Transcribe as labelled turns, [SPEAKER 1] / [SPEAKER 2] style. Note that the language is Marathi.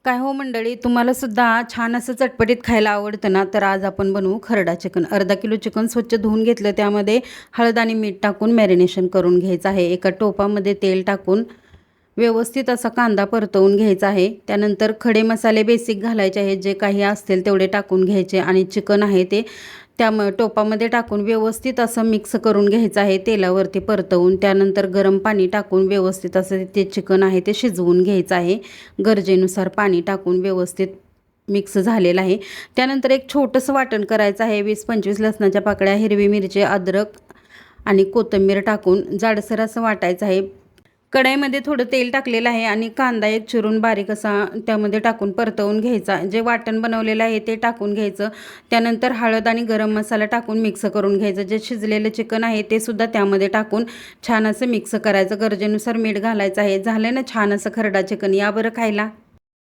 [SPEAKER 1] काय हो मंडळी, तुम्हाला सुद्धा छान असं चटपटीत खायला आवडतं ना, तर आज आपण बनवू खरडा चिकन. अर्धा किलो चिकन स्वच्छ धुवून घेतलं, त्यामध्ये हळद आणि मीठ टाकून मॅरिनेशन करून घ्यायचं आहे. एका टोपामध्ये तेल टाकून व्यवस्थित असा कांदा परतवून घ्यायचा आहे. त्यानंतर खडे मसाले बेसिक घालायचे आहेत, जे काही असतील तेवढे टाकून घ्यायचे आणि चिकन आहे ते टोपामध्ये टाकून व्यवस्थित असं मिक्स करून घ्यायचं आहे तेलावरती परतवून. त्यानंतर गरम पाणी टाकून व्यवस्थित असं ते चिकन आहे ते शिजवून घ्यायचं आहे. गरजेनुसार पाणी टाकून व्यवस्थित मिक्स झालेलं आहे. त्यानंतर एक छोटंसं वाटण करायचं आहे. 20-25 लसणाच्या पाकळ्या, हिरवी मिरची, अद्रक आणि कोथिंबीर टाकून जाडसर असं वाटायचं आहे. कढईमध्ये थोडं तेल टाकलेलं आहे आणि कांदा एक चिरून बारीक असा त्यामध्ये टाकून परतवून घ्यायचा. जे वाटण बनवलेलं आहे ते टाकून घ्यायचं. त्यानंतर हळद आणि गरम मसाला टाकून मिक्स करून घ्यायचं. जे शिजलेलं चिकन आहे ते सुद्धा त्यामध्ये टाकून छान असं मिक्स करायचं. गरजेनुसार मीठ घालायचं आहे. झालं ना छान असं खरडा चिकन. या बरं खायला.